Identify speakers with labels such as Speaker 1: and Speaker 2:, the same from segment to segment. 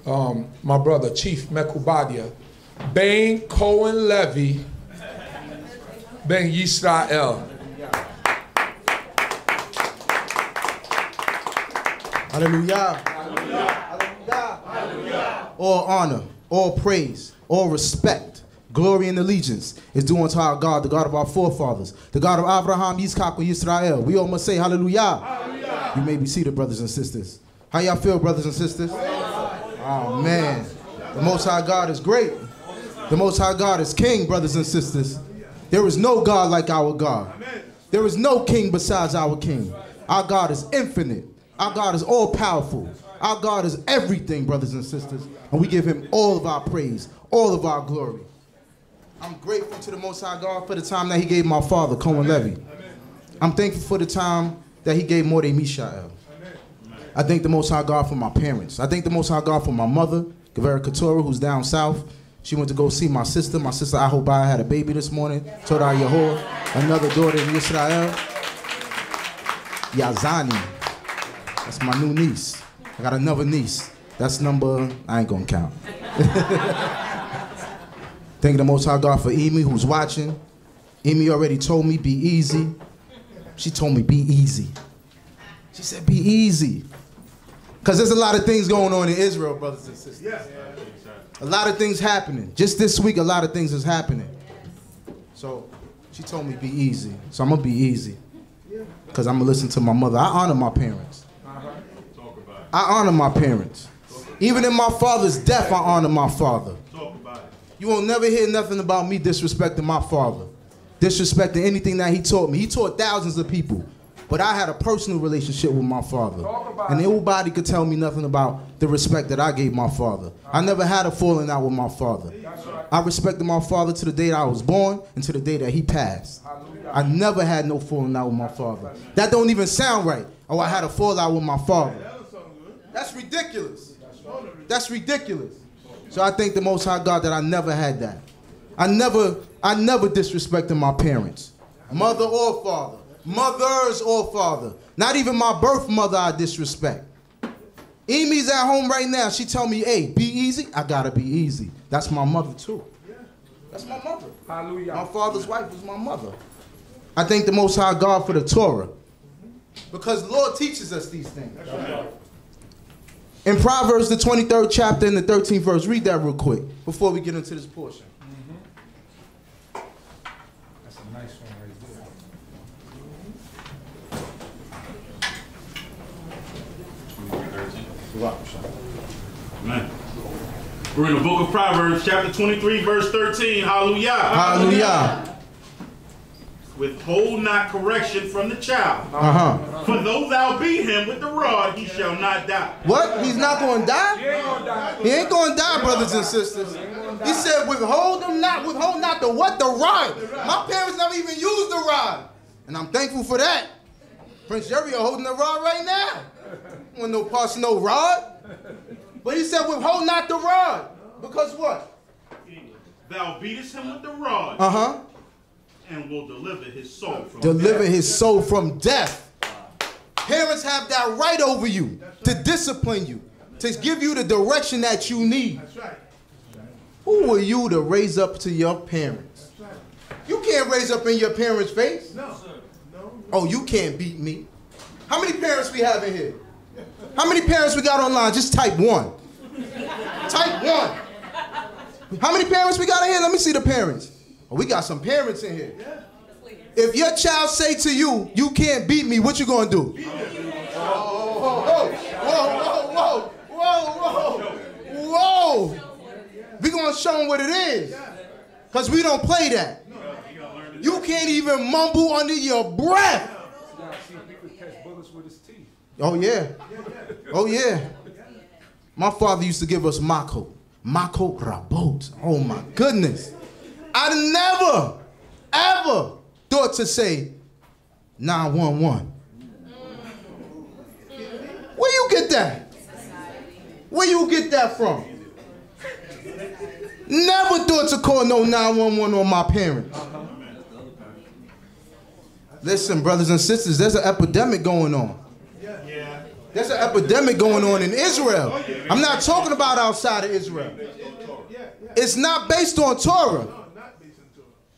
Speaker 1: my brother, Chief Meku, Ben Cohen Levi, Ben Yisrael.
Speaker 2: Hallelujah. Hallelujah. Hallelujah. Hallelujah. All honor, all praise, all respect, glory and allegiance is due unto our God, the God of our forefathers, the God of Abraham, Yitzchak, and Yisrael. We all must say hallelujah. Hallelujah. You may be seated, brothers and sisters. How y'all feel, brothers and sisters? Oh, man. The Most High God is great. The Most High God is King, brothers and sisters. There is no God like our God. There is no king besides our King. Our God is infinite. Our God is all-powerful. Our God is everything, brothers and sisters. And we give him all of our praise, all of our glory. I'm grateful to the Most High God for the time that he gave my father, Cohen Levi. I'm thankful for the time that he gave Mordei Mishael. I thank the Most High God for my parents. I thank the Most High God for my mother, Gavera Katora, who's down south. She went to go see my sister. My sister, I hope I had a baby this morning. Torah Yahah, another daughter in Yisrael. Yazani. That's my new niece. I got another niece. That's number, I ain't gonna count. Thank the Most High God for Emi, who's watching. Emi already told me, be easy. She told me, be easy. She said, be easy. Because there's a lot of things going on in Israel, brothers and sisters. Yeah. A lot of things happening. Just this week, a lot of things is happening. So she told me, be easy. So I'm gonna be easy. Because I'm gonna listen to my mother. I honor my parents. I honor my parents. Even in my father's death, I honor my father. You won't never hear nothing about me disrespecting my father, disrespecting anything that he taught me. He taught thousands of people, but I had a personal relationship with my father. And nobody could tell me nothing about the respect that I gave my father. I never had a falling out with my father. I respected my father to the day that I was born and to the day that he passed. I never had no falling out with my father. That don't even sound right. Oh, I had a fallout with my father. That's ridiculous. That's ridiculous. So I thank the Most High God that I never had that. I never disrespected my parents, mother or father, mothers or father. Not even my birth mother I disrespect. Amy's at home right now. She tell me, hey, be easy. I gotta be easy. That's my mother too. That's my mother. Hallelujah. My father's wife was my mother. I thank the Most High God for the Torah, because the Lord teaches us these things. Right. In Proverbs, the 23rd chapter and the 13th verse, read that real quick before we get into this portion.
Speaker 1: That's a nice one right there.
Speaker 3: Amen. We're in the book of Proverbs, chapter 23, verse 13. Hallelujah.
Speaker 2: Hallelujah.
Speaker 3: Withhold not correction from the child. For though thou beat him with the rod, he shall not die.
Speaker 2: What? He's not going to die? He ain't going to die, brothers and sisters. He said, withhold not the what? The rod. My parents never even used the rod. And I'm thankful for that. Prince Jerry are holding the rod right now. Want no parts, no rod. But he said, withhold not the rod. Because what?
Speaker 3: Thou beatest him with the rod. And will deliver his soul from
Speaker 2: death. His soul from death. Parents have that right over you to discipline you, to give you the direction that you need. That's right. Who are you to raise up to your parents? That's right. You can't raise up in your parents' face. No. Oh, you can't beat me. How many parents we have in here? How many parents we got online? Just type 1. Type 1. How many parents we got in here? Let me see the parents. Oh, we got some parents in here. Yeah. If your child say to you, you can't beat me, what you gonna do? Whoa. We gonna show them what it is. Because we don't play that. You can't even mumble under your breath. Oh yeah. Oh yeah. My father used to give us Mako. Mako Rabot. Oh my goodness. I never, ever thought to say 911. Where you get that? Where you get that from? Never thought to call no 911 on my parents. Listen, brothers and sisters, there's an epidemic going on. There's an epidemic going on in Israel. I'm not talking about outside of Israel. It's not based on Torah.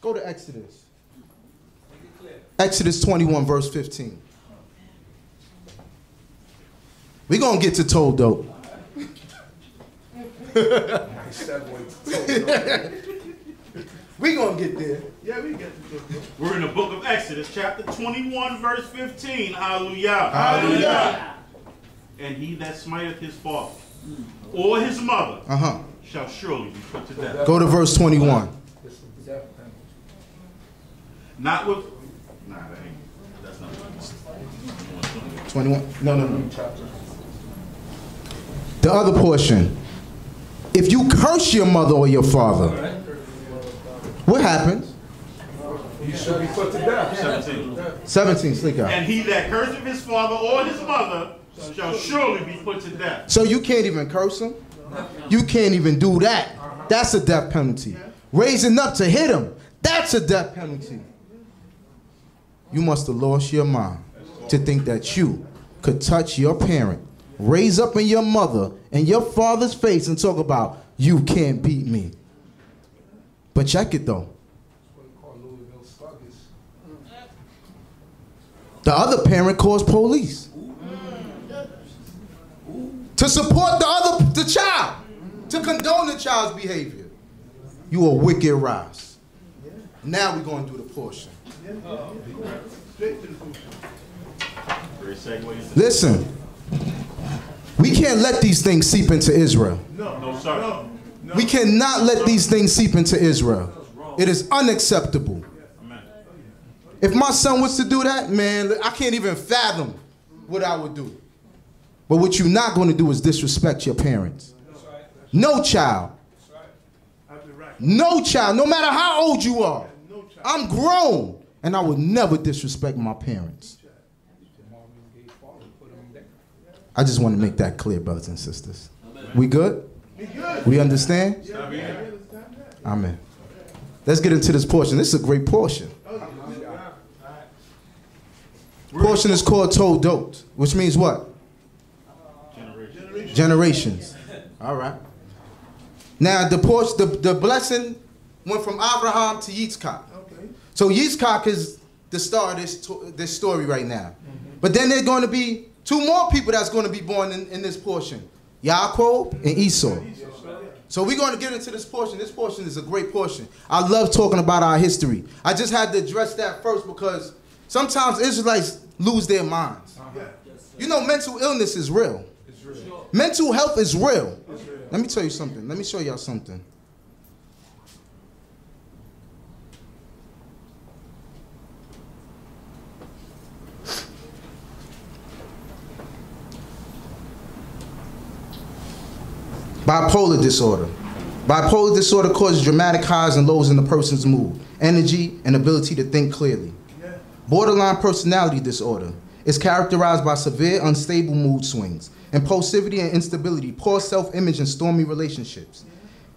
Speaker 2: Go to Exodus. Exodus 21, verse 15. We're going to get to Toldot. We're going to get there.
Speaker 3: Yeah, we get to Toldot. We're in the book of Exodus, chapter 21, verse 15. Hallelujah.
Speaker 2: Hallelujah.
Speaker 3: And he that smiteth his father or his mother shall surely be put to death.
Speaker 2: Go to verse 21.
Speaker 3: Not with... Nah, that's not
Speaker 2: 21. No. The other portion. If you curse your mother or your father, what happens?
Speaker 1: You should be put to death.
Speaker 2: 17, slick out.
Speaker 3: And he that curseth his father or his mother shall surely be put to death.
Speaker 2: So you can't even curse him? You can't even do that. That's a death penalty. Raising up to hit him, that's a death penalty. You must have lost your mind to think that you could touch your parent, raise up in your mother and your father's face and talk about, you can't beat me. But check it though. The other parent calls police to support the child, to condone the child's behavior. You a wicked rise. Now we're going to do the portion. Listen, we can't let these things seep into Israel.
Speaker 3: No, sir.
Speaker 2: We cannot let these things seep into Israel. It is unacceptable. If my son was to do that, man, I can't even fathom what I would do. But what you're not going to do is disrespect your parents. No child. No child, no matter how old you are. I'm grown, and I would never disrespect my parents. I just want to make that clear, brothers and sisters. We good? We understand? Amen. Let's get into this portion. This is a great portion. Portion is called Toldot, which means what? Generations. All right. Now the blessing went from Abraham to Yitzchak. So Yitzchak is the star of this story right now. But then there are going to be two more people that's going to be born in this portion. Yaakov and Esau. So we're going to get into this portion. This portion is a great portion. I love talking about our history. I just had to address that first because sometimes Israelites lose their minds. You know, mental illness is real. Mental health is real. Let me tell you something. Let me show y'all something. Bipolar disorder. Bipolar disorder causes dramatic highs and lows in the person's mood, energy, and ability to think clearly. Borderline personality disorder is characterized by severe unstable mood swings, impulsivity and instability, poor self-image, and stormy relationships.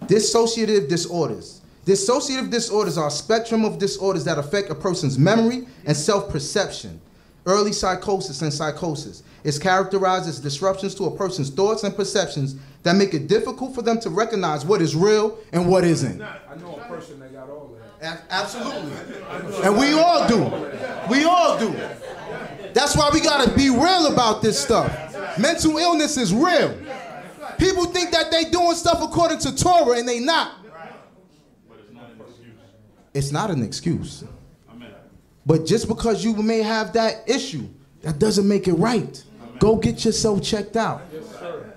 Speaker 2: Dissociative disorders. Dissociative disorders are a spectrum of disorders that affect a person's memory and self-perception. Early psychosis and psychosis is characterized as disruptions to a person's thoughts and perceptions that make it difficult for them to recognize what is real and what isn't.
Speaker 1: I know a person that got all of that.
Speaker 2: Absolutely. And we all do. We all do. That's why we got to be real about this stuff. Mental illness is real. People think that they doing stuff according to Torah and they not. It's not an excuse. But just because you may have that issue, that doesn't make it right. Go get yourself checked out.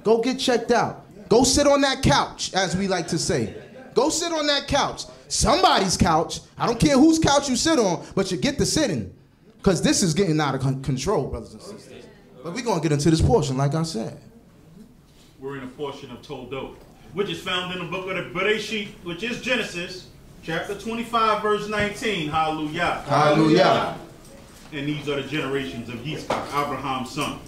Speaker 2: Go get checked out. Go sit on that couch, as we like to say. Go sit on that couch. Somebody's couch. I don't care whose couch you sit on, but you get to sitting. Because this is getting out of control, brothers and sisters. But we're going to get into this portion, like I said.
Speaker 3: We're in a portion of Toldot, which is found in the book of the Bereshit, which is Genesis, chapter 25, verse 19. Hallelujah.
Speaker 2: Hallelujah.
Speaker 3: And these are the generations of Yitzchak, Abraham's son.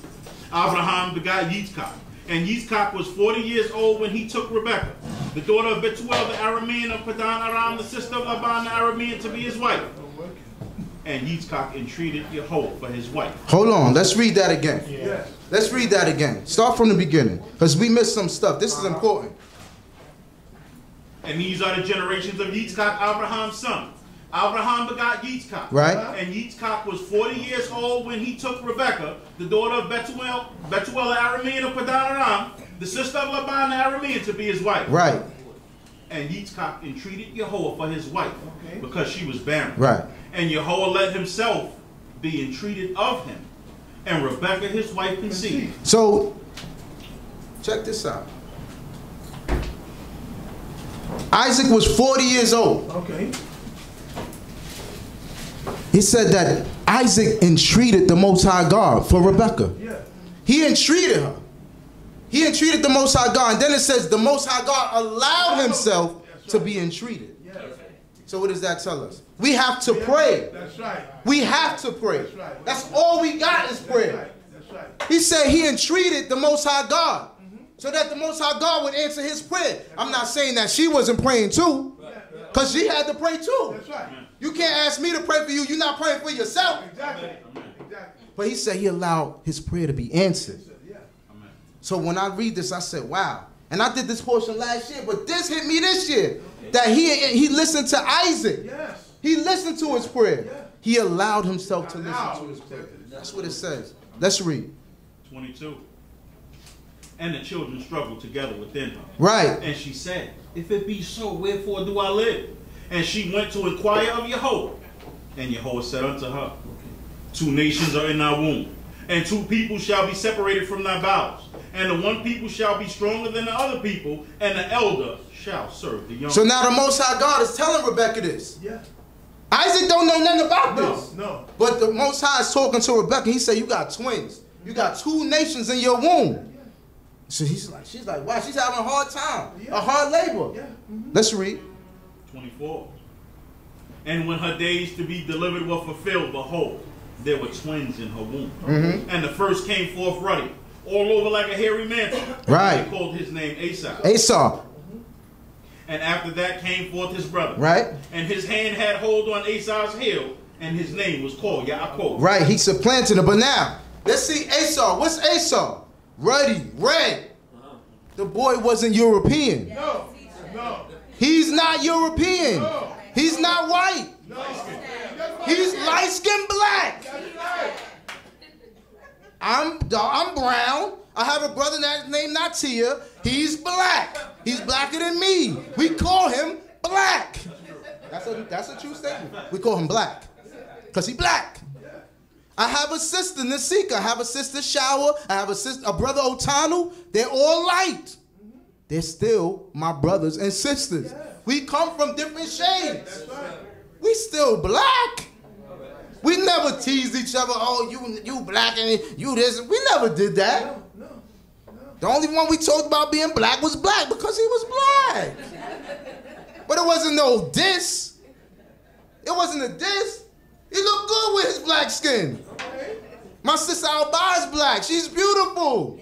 Speaker 3: Abraham begot Yitzchak. And Yitzchak was 40 years old when he took Rebekah, the daughter of Bethuel the Aramean of Padan Aram, the sister of Laban the Aramean, to be his wife. And Yitzchak entreated Yehovah for his wife.
Speaker 2: Hold on, let's read that again.
Speaker 1: Yes.
Speaker 2: Let's read that again. Start from the beginning, because we missed some stuff. This is important.
Speaker 3: And these are the generations of Yitzchak, Abraham's son. Abraham begot Yitzchak.
Speaker 2: Right.
Speaker 3: And Yitzchak was 40 years old when he took Rebekah, the daughter of Bethuel the Aramean of Padan Aram, the sister of Laban the Aramean, to be his wife.
Speaker 2: Right.
Speaker 3: And Yitzchak entreated Yehovah for his wife because she was barren.
Speaker 2: Right.
Speaker 3: And Yehovah let himself be entreated of him. And Rebekah, his wife, conceived.
Speaker 2: So, check this out. Isaac was 40 years old.
Speaker 1: Okay.
Speaker 2: He said that Isaac entreated the Most High God for Rebekah.
Speaker 1: Yeah.
Speaker 2: He entreated her. He entreated the Most High God. And then it says the Most High God allowed himself to be entreated.
Speaker 1: Yes.
Speaker 2: So what does that tell us? We have to pray.
Speaker 1: That's right.
Speaker 2: We have to pray.
Speaker 1: That's right.
Speaker 2: That's all we got is prayer.
Speaker 1: That's right.
Speaker 2: He said he entreated the Most High God so that the Most High God would answer his prayer. I'm not saying that she wasn't praying too, because she had to pray too.
Speaker 1: That's right.
Speaker 2: You can't ask me to pray for you. You're not praying for yourself.
Speaker 1: Exactly. Exactly.
Speaker 2: But he said he allowed his prayer to be answered.
Speaker 1: Yeah.
Speaker 2: So when I read this, I said, wow. And I did this portion last year, but this hit me this year. That he listened to Isaac.
Speaker 1: Yes.
Speaker 2: He listened to his prayer.
Speaker 1: Yeah.
Speaker 2: He allowed himself to listen to his prayer. That's what it says. Let's read.
Speaker 3: 22. And the children struggled together within her.
Speaker 2: Right.
Speaker 3: And she said, if it be so, wherefore do I live? And she went to inquire of Yehovah. And Yehovah said unto her, 2 nations are in thy womb, and 2 people shall be separated from thy bowels. And the one people shall be stronger than the other people, and the elder shall serve the younger.
Speaker 2: So now the Most High God is telling Rebekah this.
Speaker 1: Yeah.
Speaker 2: Isaac don't know nothing about this.
Speaker 1: No.
Speaker 2: But the Most High is talking to Rebekah. He said, you got twins. You got 2 nations in your womb. So she's like, wow, she's having a hard time, a hard labor.
Speaker 1: Yeah.
Speaker 2: Let's read.
Speaker 3: 24. And when her days to be delivered were fulfilled, behold, there were twins in her womb. And the first came forth ruddy, all over like a hairy mantle.
Speaker 2: Right.
Speaker 3: They called his name Esau.
Speaker 2: Esau.
Speaker 3: And after that came forth his brother.
Speaker 2: Right.
Speaker 3: And his hand had hold on Esau's heel, and his name was called Yaakov.
Speaker 2: Right, he supplanted her. But now, let's see Esau. What's Esau? Ruddy, red. The boy wasn't European.
Speaker 1: No. No.
Speaker 2: He's not European.
Speaker 1: No.
Speaker 2: He's not white.
Speaker 1: No.
Speaker 2: He's light-skinned black.
Speaker 1: That's right.
Speaker 2: I'm brown. I have a brother that's named Natia. He's black. He's blacker than me. We call him black. That's a true statement. We call him black because he's black. I have a sister, Nasika. I have a sister, Shower. I have a brother, Otanu. They're all light. They're still my brothers and sisters. We come from different shades. We still black. We never teased each other. Oh, you black and you this. We never did that. The only one we talked about being black was black because he was black. But it wasn't no diss. It wasn't a diss. He looked good with his black skin. My sister Alba is black. She's beautiful.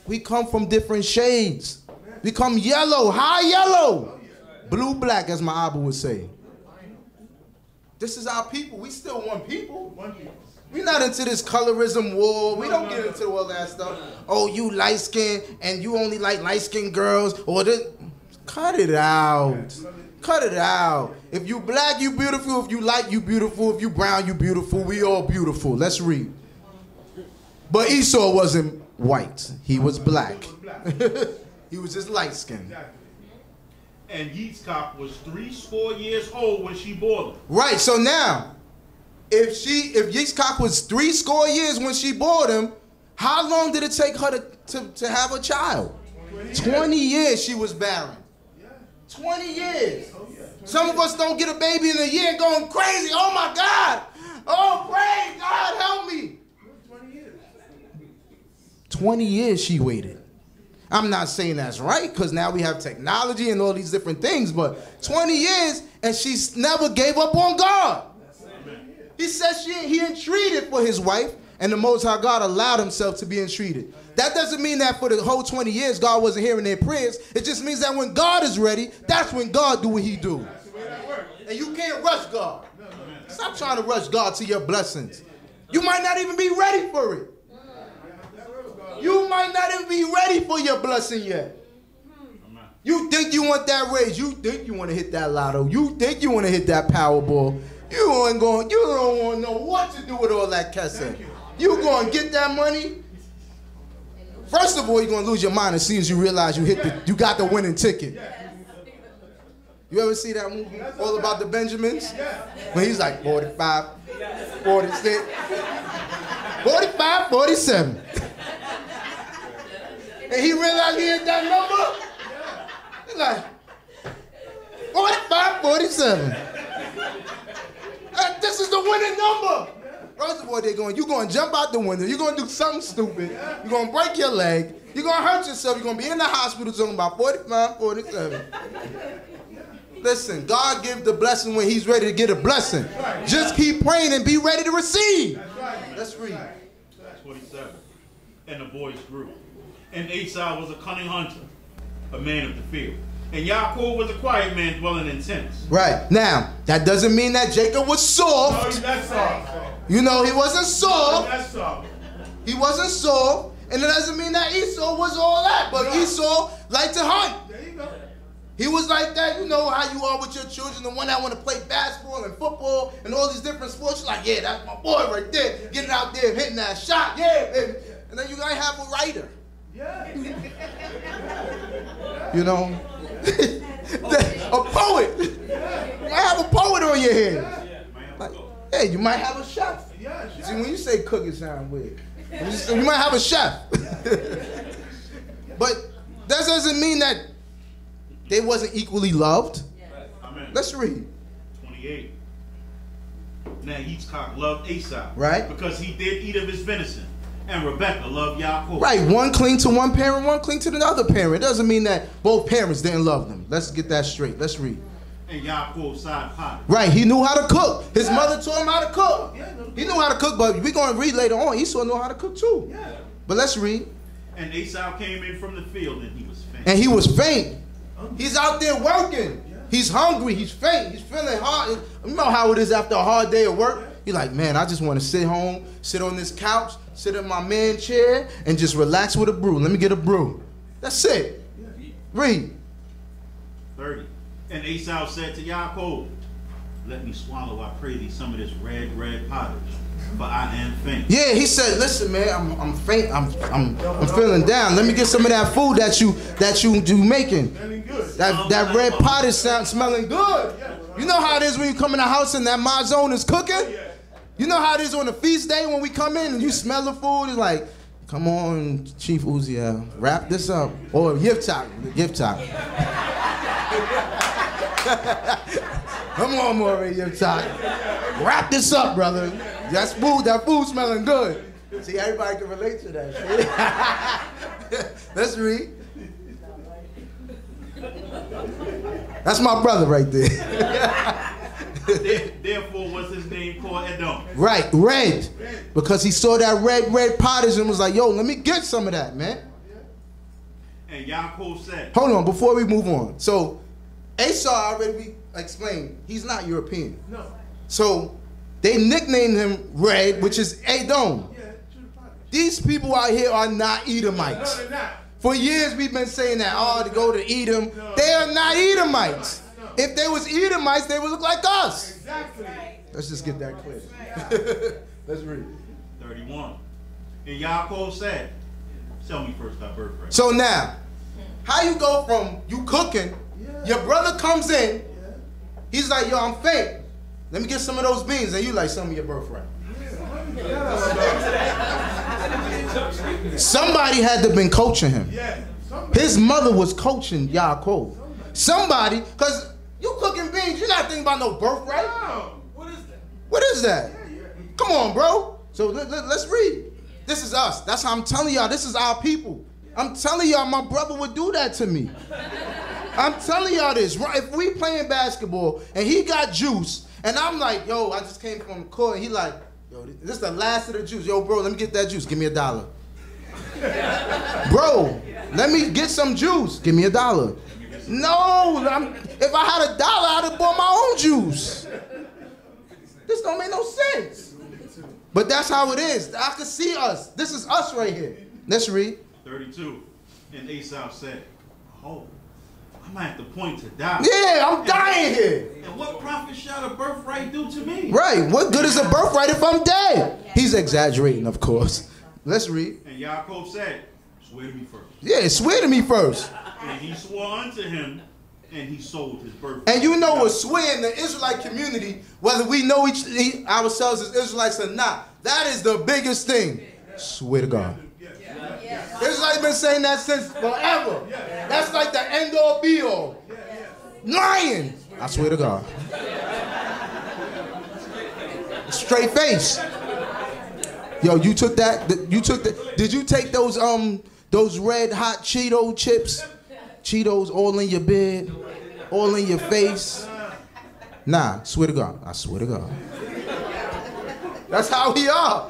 Speaker 2: We come from different shades. We come yellow, high yellow. Blue black, as my Abba would say. This is our people. We still one people. We're not into this colorism war. We don't get into all that stuff. Oh, you light skinned and you only like light skinned girls. Or this. Cut it out. Cut it out. If you black, you beautiful. If you light, you beautiful. If you brown, you beautiful. We all beautiful. Let's read. But Esau wasn't white. He was black. He was just light skinned.
Speaker 3: And Yitzchak was 70 years old when she bore them.
Speaker 2: Right. So now, if Yitzchak was 70 years when she bore him, how long did it take her to have a child? 20 years she was barren. 20 years. Some of us don't get a baby in a year and going crazy. Oh my God. Oh, pray. God, help me. 20 years she waited. I'm not saying that's right because now we have technology and all these different things, but 20 years and she never gave up on God. He says he entreated for his wife, and the Most High God allowed himself to be entreated. That doesn't mean that for the whole 20 years God wasn't hearing their prayers. It just means that when God is ready, that's when God do what he do. And you can't rush God. Stop trying to rush God to your blessings. You might not even be ready for it. You might not even be ready for your blessing yet. You think you want that raise. You think you want to hit that lotto. You think you want to hit that Powerball. You don't want to know what to do with all that kesef. You going to get that money. First of all, you're going to lose your mind as soon as you realize you got the winning ticket. You ever see that movie, All About the Benjamins? When he's like 45, 46, 45, 47. And he realized he hit that number. He's like, 45, 47. This is the winning number. First of all, you're going to jump out the window. You're going to do something stupid. You're going to break your leg. You're going to hurt yourself. You're going to be in the hospital talking about 45, 47. Listen, God gives the blessing when he's ready to get a blessing. Just keep praying and be ready to receive. Let's read.
Speaker 3: 27. And the boys grew. And Esau was a cunning hunter, a man of the field. And Yaakov was a quiet man dwelling in tents.
Speaker 2: Right. Now, that doesn't mean that Jacob was soft.
Speaker 1: No, he's not soft.
Speaker 2: You know, he wasn't soft.
Speaker 1: That's soft.
Speaker 2: He wasn't soft. And it doesn't mean that Esau was all that. But Esau liked to hunt.
Speaker 1: There you go.
Speaker 2: He was like that. You know how you are with your children, the one that want to play basketball and football and all these different sports. You're like, yeah, that's my boy right there. Getting out there, hitting that shot. Yeah, baby. And then you got to have a writer.
Speaker 1: Yeah.
Speaker 2: You know? A poet. You might have a poet on your head. Like, hey, you might have a chef.
Speaker 1: Yeah, chef.
Speaker 2: See, when you say cook, it sounds weird. You might have a chef. But that doesn't mean that they wasn't equally loved.
Speaker 3: Amen.
Speaker 2: Let's read.
Speaker 3: 28. Now Yitzchak loved Esau.
Speaker 2: Right.
Speaker 3: Because he did eat of his venison. And Rebekah loved Yaakov.
Speaker 2: Right, one cling to one parent, one cling to the other parent. It doesn't mean that both parents didn't love them. Let's get that straight. Let's read.
Speaker 3: And Yaakov side potted.
Speaker 2: Right, he knew how to cook. His mother taught him how to cook. He knew how to cook, but we're going to read later on. Esau knew how to cook too.
Speaker 1: Yeah.
Speaker 2: But let's read.
Speaker 3: And Esau came in from the field, and he was faint.
Speaker 2: And he was faint. He's out there working. He's hungry. He's faint. He's feeling hard. You know how it is after a hard day of work? You're like, man, I just want to sit home, sit on this couch, sit in my man chair, and just relax with a brew. Let me get a brew. That's it. Read.
Speaker 3: 30. And Esau said to Yaakov, let me swallow, I pray thee, some of this red pottage, for I am faint.
Speaker 2: Yeah, he said, listen, man, I'm faint. I'm feeling down. Let me get some of that food that you making. That red pottage smelling good. You know how it is when you come in the house and that my zone is cooking? You know how it is on a feast day when we come in and you smell the food? It's like, come on, Chief Uziel, wrap this up. Or gift talk. Come on, Maury, gift talk. Wrap this up, brother. That food smelling good. See, everybody can relate to that. Let's read. That's my brother right there.
Speaker 3: Therefore was his name called Edom.
Speaker 2: Right, red. Because he saw that red pottage and was like, yo, let me get some of that, man.
Speaker 3: And Yaakov said.
Speaker 2: Hold on, before we move on. So, Esau already explained, he's not European.
Speaker 1: No.
Speaker 2: So, they nicknamed him Red, which is Edom. These people out here are not Edomites.
Speaker 1: No, they're not.
Speaker 2: For years we've been saying that, oh, to go to Edom. They are not Edomites. If they was Edomites, they would look like us.
Speaker 1: Exactly.
Speaker 2: Let's just get that clear. Let's read.
Speaker 3: 31. And Yaakov said, tell me first thy birthright.
Speaker 2: So now, how you go from you cooking, your brother comes in, he's like, yo, I'm faint. Let me get some of those beans. And you like, some of your birthright. Somebody had to have been coaching him. His mother was coaching Yaakov. Somebody, because you cooking beans, you're not thinking about no birthright.
Speaker 1: What is that?
Speaker 2: What is that? Come on, bro. So let's read. This is us. That's how I'm telling y'all. This is our people. I'm telling y'all, my brother would do that to me. I'm telling y'all this. If we playing basketball and he got juice, and I'm like, yo, I just came from the court, and he like, yo, this is the last of the juice. Yo, bro, let me get that juice. Give me $1. Bro, let me get some juice. Give me $1. No, if I had $1, I'd have bought my own juice. This don't make no sense. But that's how it is. I can see us. This is us right here. Let's read.
Speaker 3: 32. And Esau said, oh, I might have to point to die.
Speaker 2: Yeah, I'm dying here.
Speaker 3: And what profit shall the birthright do to me?
Speaker 2: Right. What good is a birthright if I'm dead? He's exaggerating, of course. Let's read.
Speaker 3: And Yaakov said, swear to me first.
Speaker 2: Yeah, swear to me first.
Speaker 3: And he swore unto him, and he sold his birthright.
Speaker 2: And you know what swear in the Israelite community, whether we know ourselves as Israelites or not, that is the biggest thing. Swear to God. Israelites been saying that since forever. That's like the end all be all. Lying. I swear to God. Straight face. Yo, you took that. Did you take those red hot Cheeto chips? Cheetos all in your bed, all in your face. Nah, swear to God. I swear to God. That's how we are.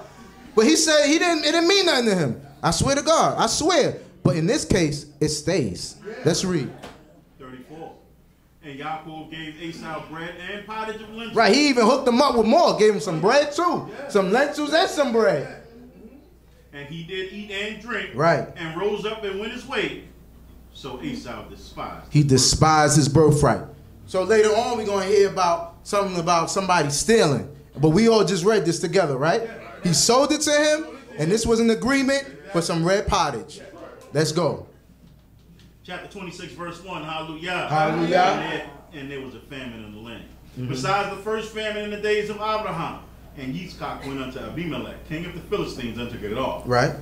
Speaker 2: But he said it didn't mean nothing to him. I swear to God. I swear. But in this case, it stays. Let's read.
Speaker 3: 34. And Yaakov gave Esau bread and pottage of lentils.
Speaker 2: Right, he even hooked him up with more. Gave him some bread too. Some lentils and some bread.
Speaker 3: And he did eat and drink.
Speaker 2: Right.
Speaker 3: And rose up and went his way. So Esau despised.
Speaker 2: He despised his birthright. So later on, we're going to hear about something about somebody stealing. But we all just read this together, right? He sold it to him, and this was an agreement for some red pottage. Let's go.
Speaker 3: Chapter 26, verse 1. Hallelujah.
Speaker 2: Hallelujah.
Speaker 3: And there was a famine in the land. Besides the first famine in the days of Abraham. And Yitzchak went unto Abimelech, king of the Philistines, unto get it off.
Speaker 2: Right.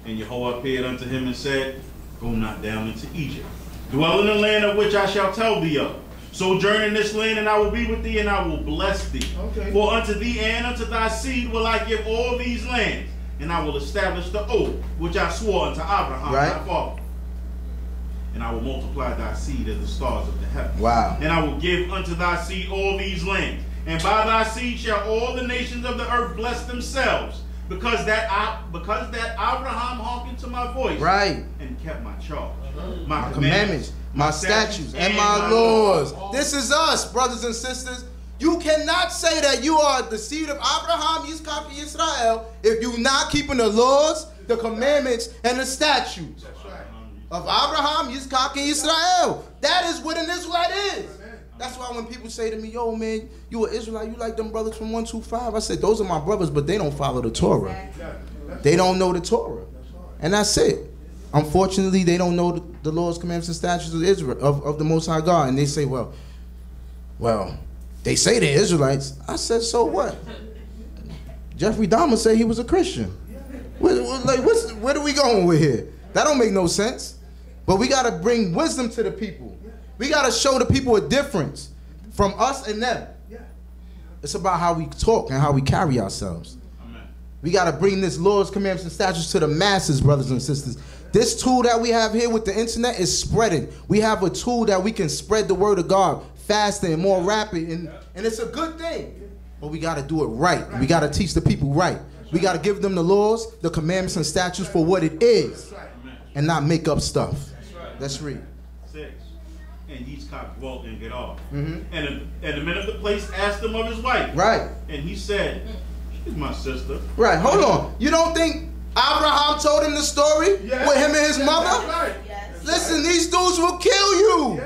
Speaker 3: And Jehovah appeared unto him and said, go not down into Egypt. Dwell in the land of which I shall tell thee of. Sojourn in this land, and I will be with thee, and I will bless thee. Okay. For unto thee and unto thy seed will I give all these lands, and I will establish the oath which I swore unto Abraham thy father. And I will multiply thy seed as the stars of the heavens.
Speaker 2: Wow.
Speaker 3: And I will give unto thy seed all these lands, and by thy seed shall all the nations of the earth bless themselves, because that Abraham hearkened to my voice,
Speaker 2: right,
Speaker 3: and kept my charge, my
Speaker 2: commandments, my statutes, and my laws. This is us, brothers and sisters. You cannot say that you are the seed of Abraham, Yitzchak, and Yisrael if you're not keeping the laws, the commandments, and the statutes of Abraham, Yitzchak, and Yisrael. That is what an Israelite is. That's why when people say to me, yo, man, you an Israelite, you like them brothers from 125. I said, those are my brothers, but they don't follow the Torah. They don't know the Torah. And that's it. Unfortunately, they don't know the laws, commandments, and statutes of Israel, of the Most High God. And they say, well, they say they're Israelites. I said, so what? Jeffrey Dahmer said he was a Christian. Where are we going with here? That don't make no sense. But we got to bring wisdom to the people. We got to show the people a difference from us and them. It's about how we talk and how we carry ourselves. We got to bring this laws, commandments, and statutes to the masses, brothers and sisters. This tool that we have here with the internet is spreading. We have a tool that we can spread the word of God faster and more rapid, and it's a good thing. But we got to do it right. We got to teach the people right. We got to give them the laws, the commandments, and statutes for what it is, and not make up stuff. Let's read.
Speaker 3: 6. And Yitzchak dwelt in Gedor. And the men of the place asked him of his wife.
Speaker 2: Right.
Speaker 3: And he said, she's my sister.
Speaker 2: Right. Hold on. You don't think Abraham told him the story with him and his mother?
Speaker 1: Right.
Speaker 2: Listen, these dudes will kill you.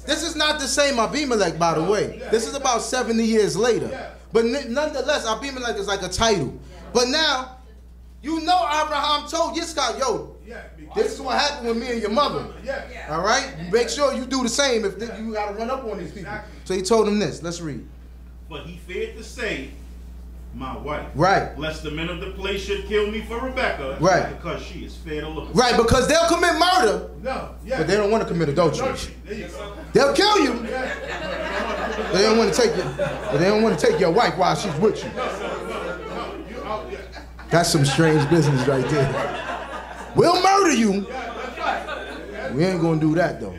Speaker 2: This is not the same Abimelech, by the way. This is about 70 years later. But nonetheless, Abimelech is like a title. But now, you know Abraham told Yitzchak, yo, this is what happened with me and your mother. All right? Make sure you do the same if you got to run up on these people. So he told him this. Let's read.
Speaker 3: But he feared to say, my wife.
Speaker 2: Right.
Speaker 3: Lest the men of the place should kill me for Rebekah.
Speaker 2: Right.
Speaker 3: Because she is fair to look at.
Speaker 2: Right, because they'll commit murder. But they don't want to commit adultery. They'll kill you. They don't want to take you. But they don't want to take your wife while she's with you. That's some strange business right there. We'll murder you. We ain't gonna do that though.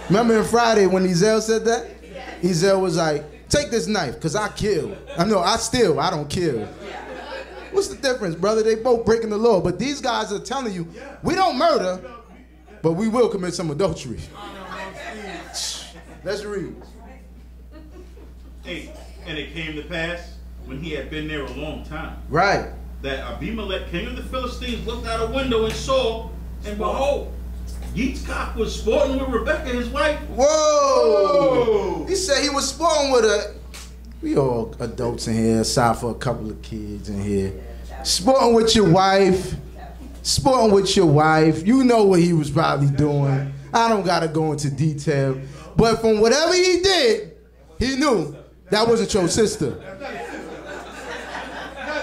Speaker 2: Remember in Friday when Ezel said that? Ezel was like, take this knife, because I kill. I steal, I don't kill. What's the difference, brother? They both breaking the law. But these guys are telling you, we don't murder, but we will commit some adultery. Let's read.
Speaker 3: 8. And it came to pass, when he had been there a long time,
Speaker 2: Right.
Speaker 3: that Abimelech, king of the Philistines, looked out a window and saw, and behold, Yitzchak was sporting with Rebekah, his wife.
Speaker 2: Whoa! He said he was sporting with her. We all adults in here, aside for a couple of kids in here. Sporting with your wife. Sporting with your wife. You know what he was probably doing. I don't gotta go into detail. But from whatever he did, he knew that wasn't your sister.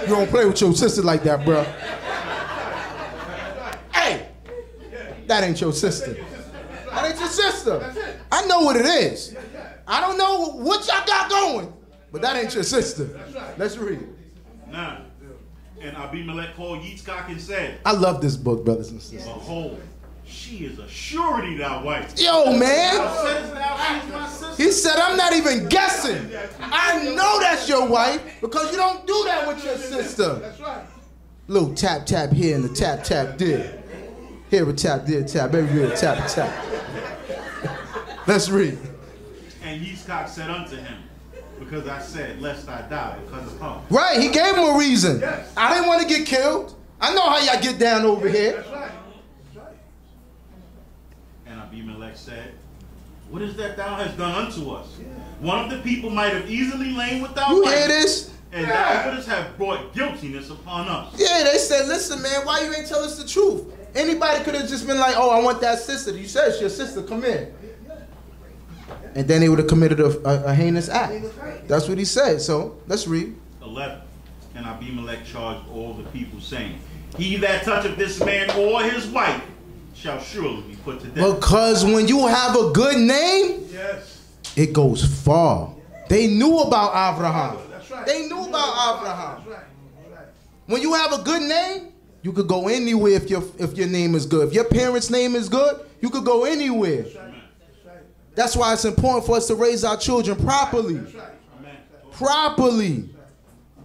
Speaker 2: You don't play with your sister like that, bro. Hey! That ain't your sister. That ain't your sister. I know what it is. I don't know what y'all got going, but that ain't your sister. Let's read it.
Speaker 3: Now, and Abimelech called Yitzchak and said,
Speaker 2: I love this book, brothers and sisters.
Speaker 3: behold, she is a surety thy wife.
Speaker 2: Yo, man.
Speaker 3: Thou saidest thou she is my sister.
Speaker 2: He said, I'm not even guessing. I know that's your wife because you don't do that with your sister.
Speaker 1: That's right.
Speaker 2: Little tap, tap here and the tap, tap there. Here a tap, there a tap, everywhere a tap, tap. Let's read.
Speaker 3: And Yitzchak said unto him, because I said, lest I die because of her.
Speaker 2: Right, he gave him a reason.
Speaker 1: Yes.
Speaker 2: I didn't want to get killed. I know how y'all get down over here.
Speaker 1: That's right. That's right.
Speaker 3: And Abimelech said, what is that thou hast done unto us? One of the people might have easily lain with thy
Speaker 2: You
Speaker 3: wife,
Speaker 2: hear this?
Speaker 3: and thou wouldest have brought guiltiness upon us.
Speaker 2: Yeah, they said, listen, man, why you ain't tell us the truth? Anybody could have just been like, oh, I want that sister. You said it's your sister, come in. And then they would have committed a heinous act. That's what he said. So let's read.
Speaker 3: 11. And Abimelech charged all the people, saying, he that toucheth this man or his wife shall surely be put to death.
Speaker 2: Because when you have a good name,
Speaker 1: Yes.
Speaker 2: it goes far. They knew about Abraham.
Speaker 1: That's right.
Speaker 2: They knew about Abraham.
Speaker 1: That's right. That's right.
Speaker 2: When you have a good name, you could go anywhere if your name is good. If your parents' name is good, you could go anywhere.
Speaker 1: That's right.
Speaker 2: That's why it's important for us to raise our children properly.
Speaker 1: That's right.
Speaker 3: Amen.
Speaker 2: Properly.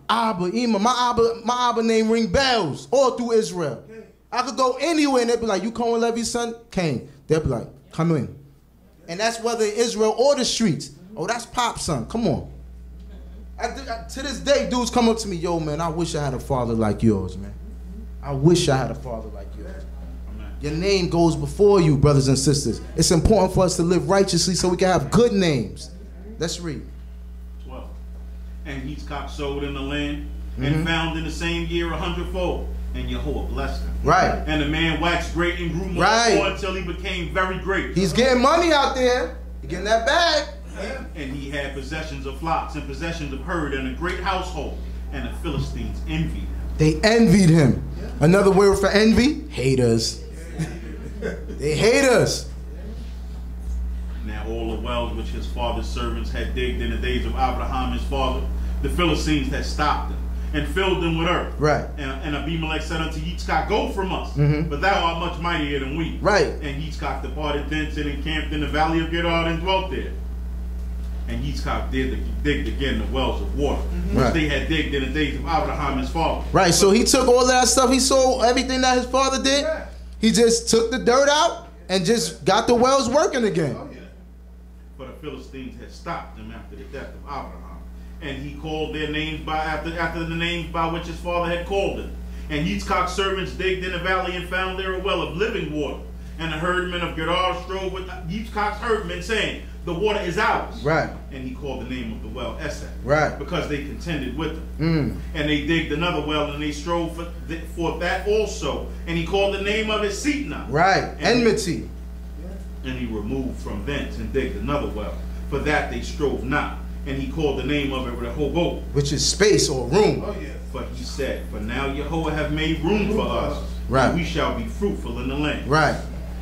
Speaker 2: Abba, Ima, my Abba name ring bells all through Israel. I could go anywhere and they'd be like, you Cohen Levy's son? Cain. They'd be like, come in. And that's whether in Israel or the streets. Oh, that's Pop's son. Come on. To this day, dudes come up to me, yo, man, I wish I had a father like yours, man. I wish I had a father like yours.
Speaker 3: Amen.
Speaker 2: Your name goes before you, brothers and sisters. It's important for us to live righteously so we can have good names. Let's read.
Speaker 3: 12. And Yitzchak sowed in the land, and found in the same year 100-fold, and Yehovah blessed him.
Speaker 2: Right.
Speaker 3: And the man waxed great and grew more until he became very great.
Speaker 2: He's getting money out there. He's getting that bag.
Speaker 3: And he had possessions of flocks and possessions of herd and a great household, and the Philistines envied him.
Speaker 2: They envied him. Another word for envy? Haters. They hate us.
Speaker 3: Now all the wells which his father's servants had digged in the days of Abraham his father, the Philistines had stopped them and filled them with earth.
Speaker 2: Right.
Speaker 3: And Abimelech said unto Yitzchak, go from us, for thou art much mightier than we.
Speaker 2: Right.
Speaker 3: And Yitzchak departed thence and encamped in the valley of Gedar and dwelt there. And Yitzchak digged again the wells of water, which they had digged in the days of Abraham his father.
Speaker 2: Right, so he took all that stuff, he saw everything that his father did. He just took the dirt out and just got the wells working again.
Speaker 3: For the Philistines had stopped them after the death of Abraham. And he called their names by after the names by which his father had called them. And Yitzchak's servants digged in the valley and found there a well of living water. And the herdmen of Gedar strove with Yitzchak's herdmen, saying, the water is ours.
Speaker 2: Right.
Speaker 3: And he called the name of the well Esek.
Speaker 2: Right.
Speaker 3: Because they contended with him. And they digged another well, and they strove for that also. And he called the name of it Sitnah.
Speaker 2: Right. Enmity.
Speaker 3: And he removed from thence and digged another well. For that they strove not. And he called the name of it Rehoboth,
Speaker 2: which is space or room.
Speaker 3: For he said, for now Yehovah have made room for us,
Speaker 2: right,
Speaker 3: and we shall be fruitful in the land.
Speaker 2: Right.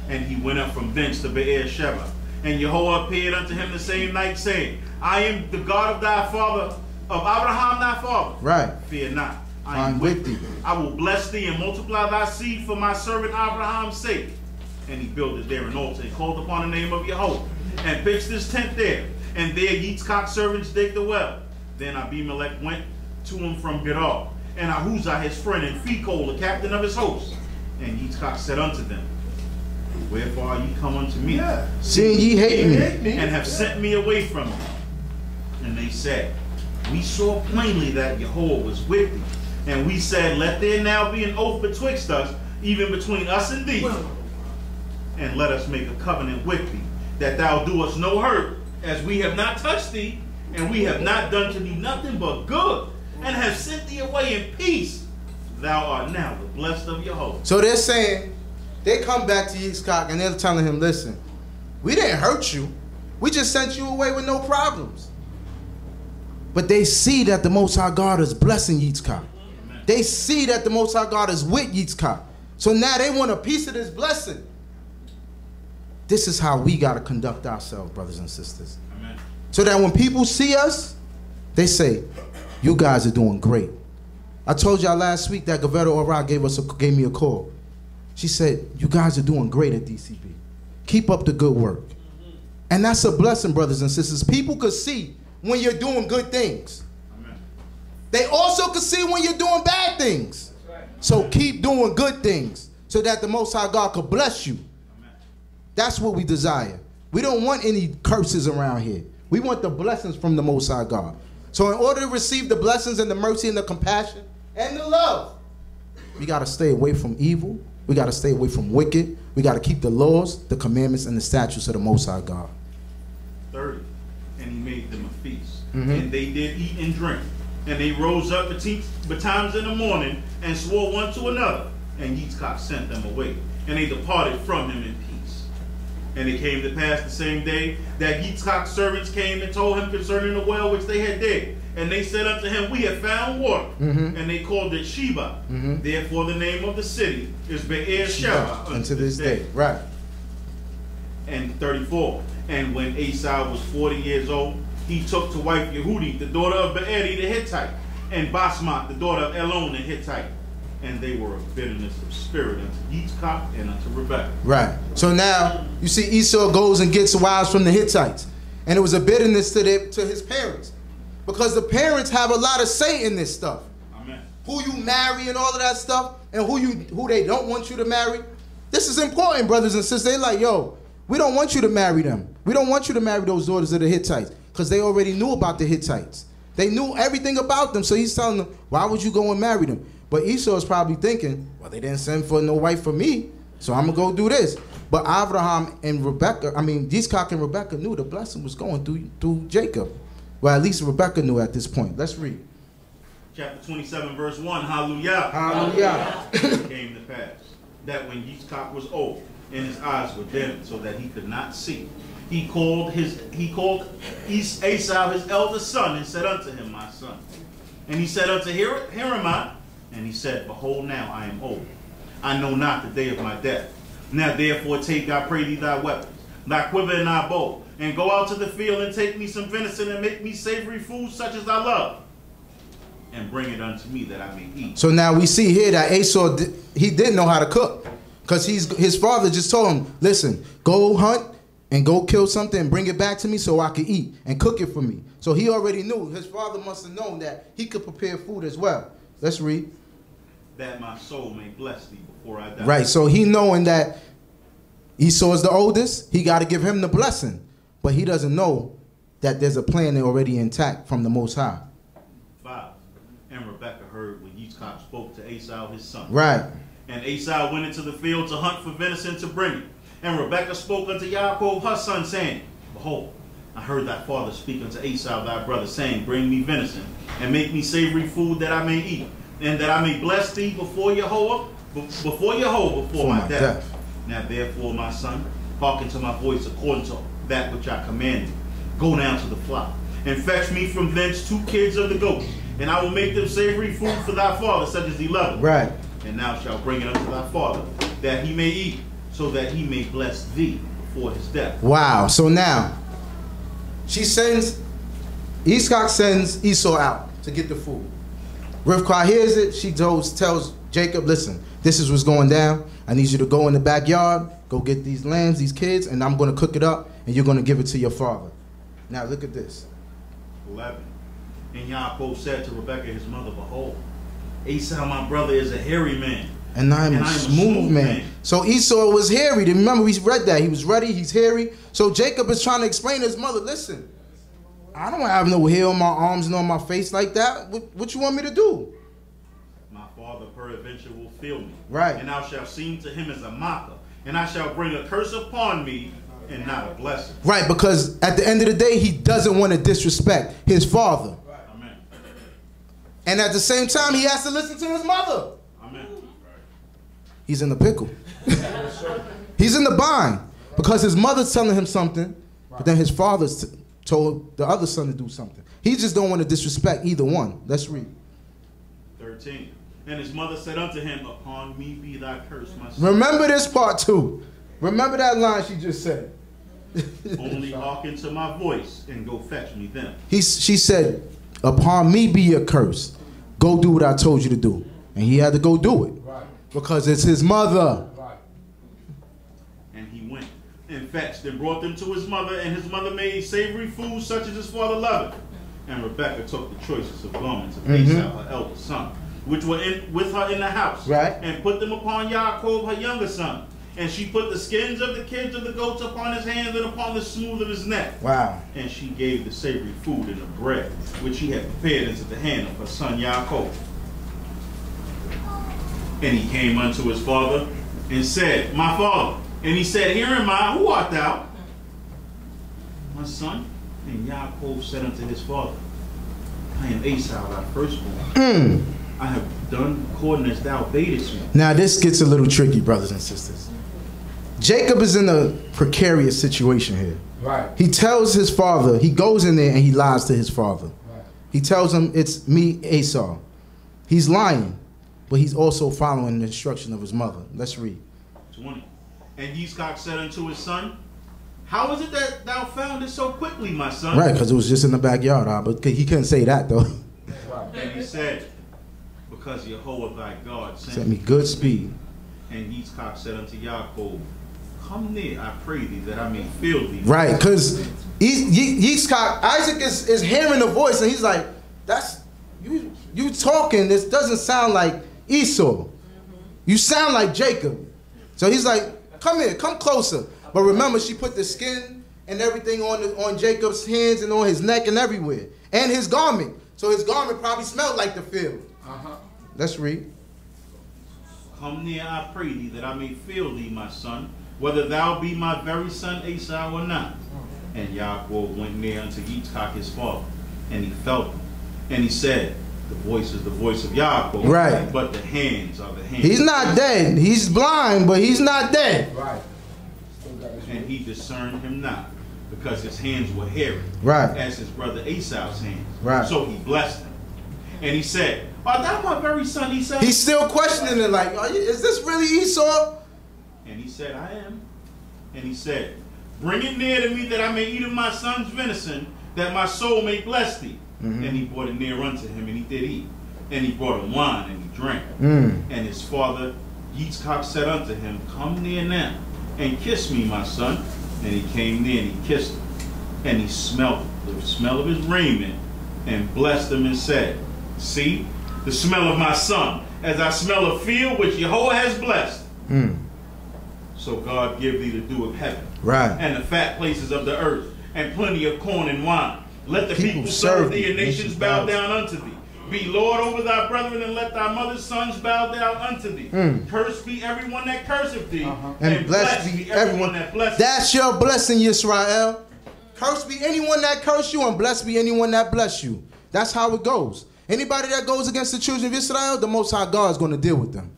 Speaker 3: And he went up from thence to Beer-sheba. And Yehovah appeared unto him the same night, saying, I am the God of thy father, of Abraham thy father.
Speaker 2: Right.
Speaker 3: Fear not, I am with thee. I will bless thee and multiply thy seed for my servant Abraham's sake. And he builded there an altar and called upon the name of Yehovah, and pitched his tent there. And there Yitzchak's servants digged the well. Then Abimelech went to him from Gedar, and Ahuzah his friend, and Phicol the captain of his host. And Yitzchak said unto them, wherefore are ye come unto me,
Speaker 2: seeing ye hate me,
Speaker 3: and have sent me away from you? And they said, we saw plainly that Yahweh was with thee. And we said, let there now be an oath betwixt us, even between us and thee. And let us make a covenant with thee, that thou do us no hurt, as we have not touched thee, and we have not done to thee nothing but good, and have sent thee away in peace. Thou art now the blessed of Yahweh.
Speaker 2: So they're saying, they come back to Yitzchak and they're telling him, listen, we didn't hurt you. We just sent you away with no problems. But they see that the Most High God is blessing Yitzchak. They see that the Most High God is with Yitzchak. So now they want a piece of this blessing. This is how we got to conduct ourselves, brothers and sisters.
Speaker 3: Amen.
Speaker 2: So that when people see us, they say, you guys are doing great. I told y'all last week that Gavetta Ora gave me a call. She said, you guys are doing great at D.C.B. Keep up the good work. And that's a blessing, brothers and sisters. People could see when you're doing good things.
Speaker 3: Amen.
Speaker 2: They also could see when you're doing bad things. So keep doing good things so that the Most High God could bless you.
Speaker 3: Amen.
Speaker 2: That's what we desire. We don't want any curses around here. We want the blessings from the Most High God. So in order to receive the blessings and the mercy and the compassion and the love, we got to stay away from evil. We got to stay away from wicked. We got to keep the laws, the commandments, and the statutes of the Most High God.
Speaker 3: 30. And he made them a feast. And they did eat and drink. And they rose up betimes in the morning and swore one to another. And Yitzchak sent them away. And they departed from him in peace. And it came to pass the same day that Yitzchak's servants came and told him concerning the well which they had digged. And they said unto him, we have found water. And they called it Sheba. Therefore the name of the city is Be'er Sheba unto this day.
Speaker 2: Right.
Speaker 3: And 34. And when Esau was 40 years old, he took to wife Yehudi, the daughter of Be'eri the Hittite, and Basmat, the daughter of Elon the Hittite. And they were of bitterness of spirit unto Yitzchak and unto Rebekah.
Speaker 2: Right. So now, you see Esau goes and gets wives from the Hittites. And it was a bitterness to his parents. Because the parents have a lot of say in this stuff.
Speaker 3: Amen.
Speaker 2: Who you marry and all of that stuff, and who they don't want you to marry. This is important, brothers and sisters. They're like, yo, we don't want you to marry them. We don't want you to marry those daughters of the Hittites. Because they already knew about the Hittites. They knew everything about them. So he's telling them, why would you go and marry them? But Esau is probably thinking, well, they didn't send for no wife for me, so I'm going to go do this. But Abraham and Yitzchak and Rebekah knew the blessing was going through Jacob. Well, at least Rebekah knew at this point. Let's read.
Speaker 3: Chapter 27, verse 1. Hallelujah.
Speaker 2: Hallelujah.
Speaker 3: It came to pass that when Yitzchak was old and his eyes were dim so that he could not see, he called Esau his eldest son and said unto him, my son. And he said unto Here am I. And he said, behold, now I am old. I know not the day of my death. Now therefore take, I pray thee, thy weapons, thy quiver and thy bow, and go out to the field and take me some venison and make me savory food such as I love, and bring it unto me that I may eat.
Speaker 2: So now we see here that Esau, he didn't know how to cook. Because his father just told him, listen, go hunt and go kill something and bring it back to me so I can eat and cook it for me. So he already knew. His father must have known that he could prepare food as well. Let's read.
Speaker 3: That my soul may bless thee before I die.
Speaker 2: Right, so he knowing that Esau is the oldest, he got to give him the blessing. But he doesn't know that there's a plan already intact from the Most High.
Speaker 3: 5. And Rebekah heard when Yitzchak spoke to Esau his son.
Speaker 2: Right.
Speaker 3: And Esau went into the field to hunt for venison to bring it. And Rebekah spoke unto Yaakov her son, saying, behold, I heard thy father speak unto Esau thy brother, saying, bring me venison, and make me savory food that I may eat, and that I may bless thee before Yahweh, before my death. Now therefore, my son, hearken to my voice according to that which I commanded. Go down to the flock, and fetch me from thence 2 kids of the goats, and I will make them savory food for thy father, such as he loveth.
Speaker 2: Right.
Speaker 3: And thou shalt bring it unto thy father, that he may eat, so that he may bless thee before his death.
Speaker 2: Wow. So now, Yitzchak sends Esau out to get the food. Rivka hears it. She tells Jacob, listen, this is what's going down. I need you to go in the backyard, go get these lambs, these kids, and I'm going to cook it up, and you're going to give it to your father. Now look at this.
Speaker 3: 11. And Yaakov said to Rebekah his mother, behold, Esau my brother is a hairy man,
Speaker 2: and I'm a smooth man. So Esau was hairy. Remember, we read that. He was ruddy, he's hairy. So Jacob is trying to explain to his mother, listen, I don't have no hair on my arms and on my face like that. What you want me to do?
Speaker 3: My father peradventure will feel me.
Speaker 2: Right.
Speaker 3: And I shall seem to him as a mocker. And I shall bring a curse upon me and not a blessing.
Speaker 2: Right, because at the end of the day, he doesn't want to disrespect his father.
Speaker 3: Right. Amen.
Speaker 2: And at the same time, he has to listen to his mother.
Speaker 3: Amen.
Speaker 2: He's in the pickle. He's in the bind because his mother's telling him something, but then his father's told the other son to do something. He just don't want to disrespect either one. Let's read.
Speaker 3: 13. And his mother said unto him, upon me be thy curse, my son.
Speaker 2: Remember this part too. Remember that line she just said.
Speaker 3: Only hearken to my voice and go fetch me them.
Speaker 2: She said, upon me be your curse. Go do what I told you to do. And he had to go do it.
Speaker 1: Right.
Speaker 2: Because it's his mother.
Speaker 1: Right.
Speaker 3: And he went and fetched and brought them to his mother, and his mother made savory food such as his father loved. And Rebekah took the choicest of garments of Esau, her eldest son, which were with her in the house,
Speaker 2: right,
Speaker 3: and put them upon Yaakov, her younger son. And she put the skins of the kids of the goats upon his hands and upon the smooth of his neck.
Speaker 2: Wow.
Speaker 3: And she gave the savory food and the bread, which she had prepared into the hand of her son Yaakov. And he came unto his father and said, my father. And he said, here am I, who art thou? My son. And Yaakov said unto his father, I am Esau, thy firstborn. I have done according as thou badest me.
Speaker 2: Now this gets a little tricky, brothers and sisters. Jacob is in a precarious situation here.
Speaker 1: Right.
Speaker 2: He tells his father, he goes in there and he lies to his father.
Speaker 1: Right.
Speaker 2: He tells him, it's me, Esau. He's lying, but he's also following the instruction of his mother. Let's read. 20.
Speaker 3: And Yitzchak said unto his son, how is it that thou found it so quickly, my son?
Speaker 2: Right, because it was just in the backyard, but he couldn't say that though.
Speaker 1: Right.
Speaker 3: And he said, because Jehovah thy God
Speaker 2: sent me good speed.
Speaker 3: And Yitzchak said unto Yaakov, come near, I pray thee, that I may feel thee.
Speaker 2: Right, because Yitzchak, Isaac is hearing the voice, and he's like, that's, you talking, this doesn't sound like Esau. You sound like Jacob. So he's like, come here, come closer. But remember, she put the skin and everything on Jacob's hands and on his neck and everywhere. And his garment. So his garment probably smelled like the field. Let's read.
Speaker 3: Come near, I pray thee, that I may feel thee, my son, whether thou be my very son Esau or not. And Yaakov went near unto Yitzchak his father, and he felt him. And he said, the voice is the voice of Yaakov,
Speaker 2: right,
Speaker 3: but the hands are the hands.
Speaker 2: He's not dead. He's blind, but he's not dead.
Speaker 1: Right.
Speaker 3: And he discerned him not, because his hands were hairy,
Speaker 2: right,
Speaker 3: as his brother Esau's hands.
Speaker 2: Right.
Speaker 3: So he blessed him. And he said, art thou my very son Esau?
Speaker 2: He's still questioning it like, is this really Esau?
Speaker 3: And he said, I am. And he said, bring it near to me that I may eat of my son's venison, that my soul may bless thee. And he brought it near unto him, and he did eat. And he brought him wine, and he drank. And his father Yitzchak said unto him, come near now, and kiss me, my son. And he came near, and he kissed him. And he smelt the smell of his raiment, and blessed him, and said, see, the smell of my son, as I smell a field which Jehovah has blessed. So God give thee the dew of heaven, right, and the fat places of the earth, and plenty of corn and wine. Let the people serve thee, and nations bow down unto thee. Be Lord over thy brethren, and let thy mother's sons bow down unto thee. Cursed be everyone that curseth thee, and blessed be everyone that blesseth thee. That's
Speaker 2: your blessing, Yisrael. Cursed be anyone that curse you, and blessed be anyone that bless you. That's how it goes. Anybody that goes against the children of Israel, the Most High God is going to deal with them.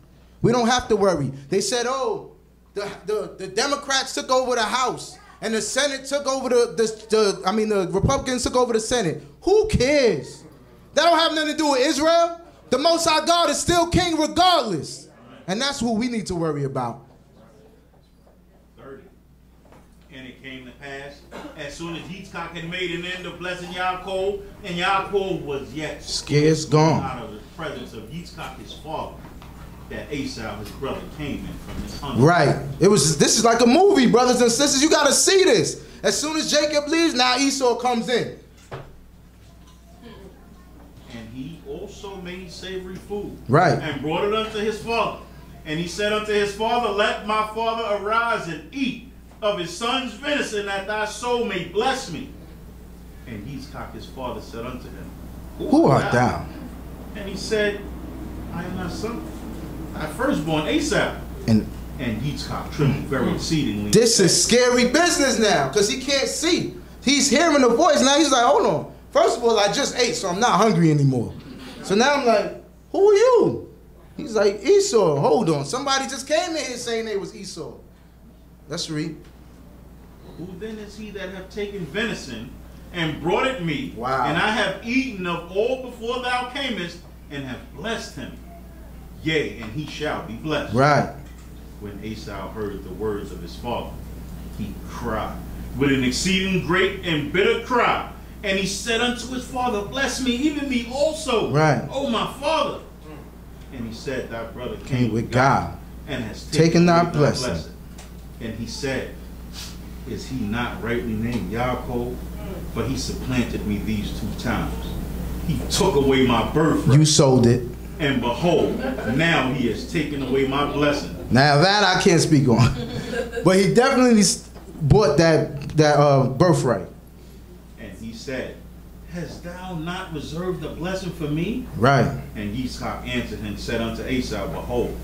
Speaker 2: We don't have to worry. They said, oh, the Democrats took over the House, and the Senate took over the Republicans took over the Senate. Who cares? That don't have nothing to do with Israel. The Most High God is still king regardless. And that's who we need to worry about.
Speaker 3: 30. And it came to pass, as soon as Yitzchak had made an end of blessing Yaakov, and Yaakov was yet
Speaker 2: scarce gone
Speaker 3: out of the presence of Yitzchak his father, that Esau his brother came in from his hunger.
Speaker 2: Right. This is like a movie, brothers and sisters. You got to see this. As soon as Jacob leaves, now Esau comes in.
Speaker 3: And he also made savory food.
Speaker 2: Right.
Speaker 3: And brought it unto his father. And he said unto his father, let my father arise and eat of his son's venison, that thy soul may bless me. And Yitzchak his father said unto him,
Speaker 2: Who art thou?
Speaker 3: And he said, I am thy son, thy firstborn Esau.
Speaker 2: And
Speaker 3: Yitzchak trembled very exceedingly.
Speaker 2: this is scary business now, because he can't see. He's hearing the voice. Now he's like, hold on. First of all, I just ate, so I'm not hungry anymore. So now I'm like, who are you? He's like, Esau. Hold on. Somebody just came in here saying they was Esau. Let's read.
Speaker 3: Who then is he that have taken venison and brought it me?
Speaker 2: Wow.
Speaker 3: And I have eaten of all before thou camest, and have blessed him. Yea, and he shall be blessed.
Speaker 2: Right.
Speaker 3: When Esau heard the words of his father, he cried with an exceeding great and bitter cry. And he said unto his father, Bless me, even me also,
Speaker 2: Right.
Speaker 3: O my father. And he said, Thy brother
Speaker 2: Came with God,
Speaker 3: and has
Speaker 2: taken thy
Speaker 3: away
Speaker 2: blessing.
Speaker 3: And he said, Is he not rightly named Yaakov? For he supplanted me these 2 times. He took away my birthright.
Speaker 2: You sold it.
Speaker 3: And behold, now he has taken away my blessing.
Speaker 2: Now that I can't speak on. But he definitely bought that birthright.
Speaker 3: And he said, Hast thou not reserved the blessing for me?
Speaker 2: Right.
Speaker 3: And Yitzchak answered and said unto Esau, Behold,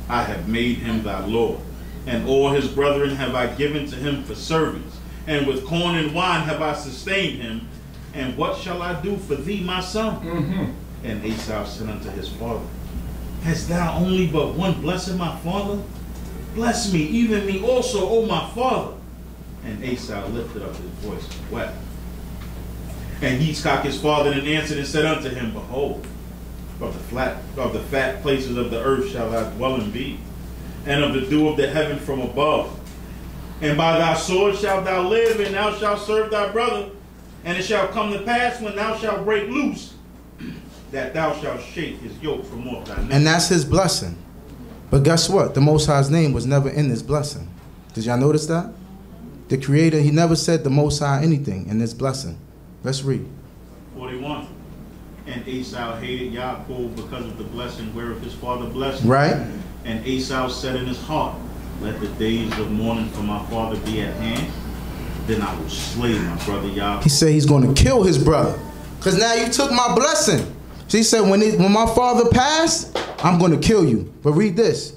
Speaker 3: I have made him thy lord, and all his brethren have I given to him for servants, and with corn and wine have I sustained him. And what shall I do for thee, my son? And Esau said unto his father, Hast thou only but one blessing, my father? Bless me, even me also, O my father. And Esau lifted up his voice and wept. And Yitzchak his father then answered and said unto him, Behold, of the fat places of the earth shall thy dwelling be, and of the dew of the heaven from above. And by thy sword shalt thou live, and thou shalt serve thy brother. And it shall come to pass, when thou shalt break loose, that thou shalt shake his yoke from off thy neck.
Speaker 2: And that's his blessing. But guess what? The Most High's name was never in this blessing. Did y'all notice that? The Creator, he never said the Most High anything in this blessing. Let's read.
Speaker 3: 41. And Esau hated Yaakov because of the blessing whereof his father blessed him.
Speaker 2: Right.
Speaker 3: And Esau said in his heart, Let the days of mourning for my father be at hand. Then I will slay my brother Yaakov.
Speaker 2: He said he's going to kill his brother. Because now you took my blessing. So he said, when my father passed, I'm going to kill you. But read this.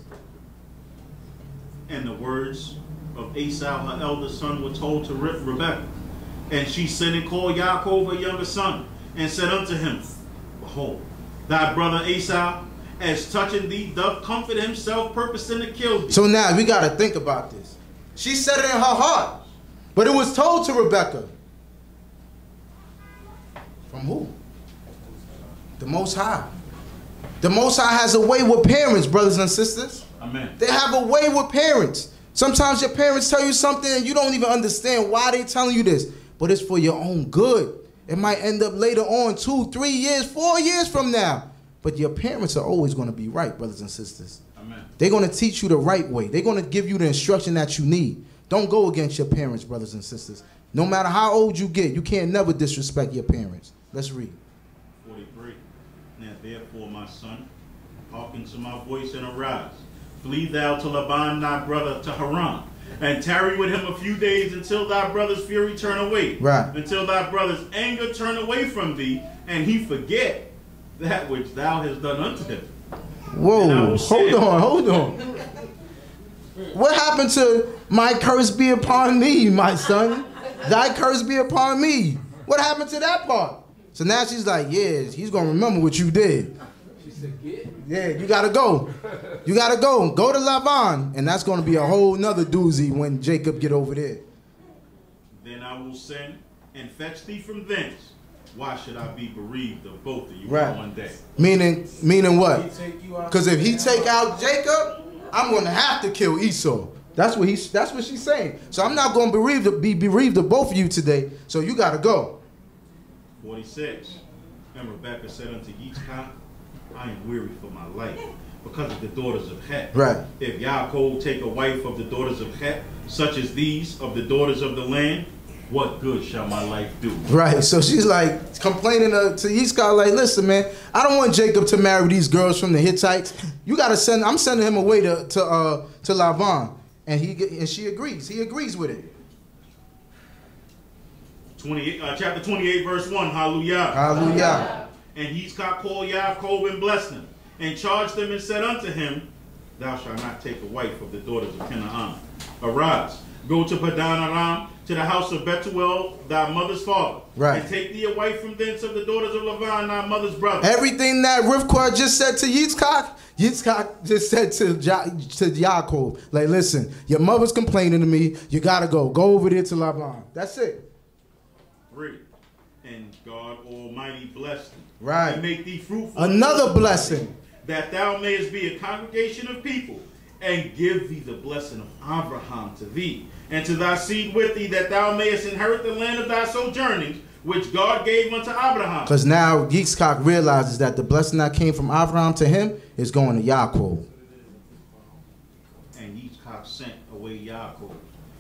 Speaker 3: And the words of Esau, her eldest son, were told to Rebekah. And she sent and called Yaakov, her younger son, and said unto him, Behold, thy brother Esau, as touching thee, doth comfort himself, purposing to kill thee.
Speaker 2: So now we got to think about this. She said it in her heart, but it was told to Rebekah. From who? The Most High. The Most High has a way with parents, brothers and sisters.
Speaker 3: Amen.
Speaker 2: They have a way with parents. Sometimes your parents tell you something and you don't even understand why they're telling you this, but it's for your own good. It might end up later on 2, 3 years, 4 years from now. But your parents are always going to be right, brothers and sisters.
Speaker 3: Amen.
Speaker 2: They're going to teach you the right way. They're going to give you the instruction that you need. Don't go against your parents, brothers and sisters. No matter how old you get, you can't never disrespect your parents. Let's read.
Speaker 3: 43. Now therefore, my son, hearken to my voice and arise. Flee thou to Laban thy brother to Haran, and tarry with him a few days until thy brother's fury turn away.
Speaker 2: Right.
Speaker 3: Until thy brother's anger turn away from thee, and he forget that which thou hast done unto him.
Speaker 2: Whoa, hold on. What happened to my curse be upon me, my son? Thy curse be upon me. What happened to that part? So now she's like, yeah, he's going to remember what you did.
Speaker 1: She said,
Speaker 2: yeah, you got to go. You got to go. Go to Laban. And that's going to be a whole nother doozy when Jacob get over there.
Speaker 3: Then I will send and fetch thee from thence. Why should I be bereaved of both of you
Speaker 2: right.
Speaker 3: in one day?
Speaker 2: Meaning what? Because if he take out Jacob, I'm going to have to kill Esau. That's what she's saying. So I'm not going to be bereaved of both of you today. So you got to go.
Speaker 3: 46. And Rebekah said unto Yitzchak, I am weary for my life because of the daughters of Het.
Speaker 2: Right.
Speaker 3: If Yaakov take a wife of the daughters of Het, such as these of the daughters of the land, what good shall my life do? Right.
Speaker 2: So she's like complaining to Yitzchak, like, listen, man, I don't want Jacob to marry these girls from the Hittites. You got to send. I'm sending him away to Laban, and she agrees. He agrees with it.
Speaker 3: Chapter 28, verse 1. Hallelujah.
Speaker 2: Hallelujah.
Speaker 3: And Yitzchak called Yaakov and blessed him, and charged him and said unto him, Thou shalt not take a wife of the daughters of Canaan. Arise, go to Padan Aram, to the house of Bethuel, thy mother's father,
Speaker 2: right,
Speaker 3: and take thee a wife from thence of the daughters of Levi, thy mother's brother.
Speaker 2: Everything that Rivkah just said to Yitzchak, Yitzchak just said to Yaakov, like, listen, your mother's complaining to me, you gotta go. Go over there to Laban. That's it.
Speaker 3: 3. And God Almighty bless thee,
Speaker 2: right,
Speaker 3: and make thee fruitful.
Speaker 2: Another blessing.
Speaker 3: That thou mayest be a congregation of people, and give thee the blessing of Abraham to thee, and to thy seed with thee, that thou mayest inherit the land of thy sojournings, which God gave unto Abraham. Because
Speaker 2: now Yitzchak realizes that the blessing that came from Abraham to him is going to Yaakov.
Speaker 3: And Yitzchak sent away Yaakov,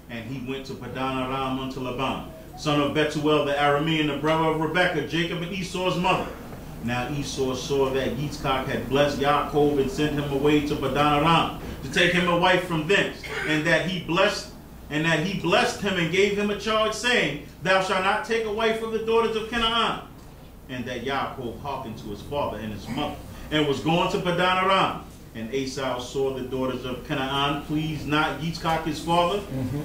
Speaker 3: and he went to Padan Aram unto Laban, son of Bethuel the Aramean, the brother of Rebekah, Jacob and Esau's mother. Now Esau saw that Yitzchak had blessed Yaakov and sent him away to Padan Aram to take him a wife from thence, and that he blessed him and gave him a charge, saying, Thou shalt not take a wife of the daughters of Canaan. And that Yaakov hearkened to his father and his mother, and was gone to Padan Aram. And Esau saw the daughters of Canaan pleased not Yitzchak his father.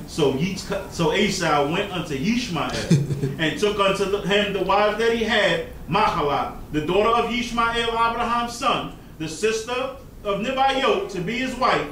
Speaker 3: So Esau went unto Yishmael and took unto him the wives that he had, Mahalat, the daughter of Yishmael, Abraham's son, the sister of Nebaioth, to be his wife.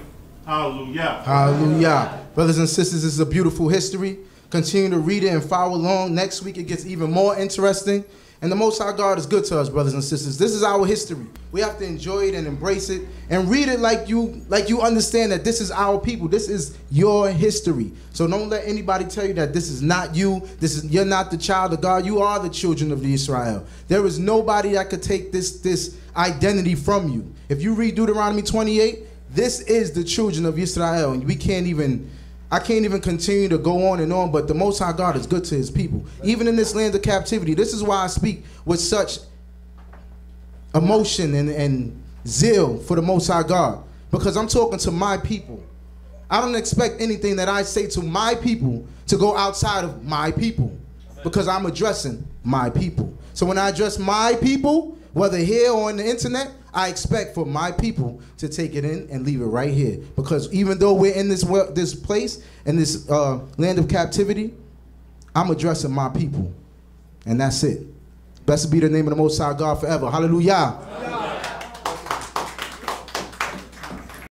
Speaker 3: Hallelujah.
Speaker 2: Hallelujah. Brothers and sisters, this is a beautiful history. Continue to read it and follow along. Next week it gets even more interesting. And the Most High God is good to us, brothers and sisters. This is our history. We have to enjoy it and embrace it and read it like you understand that this is our people. This is your history. So don't let anybody tell you that this is not you. You're not the child of God. You are the children of Israel. There is nobody that could take this identity from you. If you read Deuteronomy 28, this is the children of Israel, and I can't even continue to go on and on, but the Most High God is good to his people. Even in this land of captivity, this is why I speak with such emotion and zeal for the Most High God, because I'm talking to my people. I don't expect anything that I say to my people to go outside of my people, because I'm addressing my people. So when I address my people, whether here or on the internet, I expect for my people to take it in and leave it right here. Because even though we're in this place, in this land of captivity, I'm addressing my people. And that's it. Blessed be the name of the Most High God forever. Hallelujah.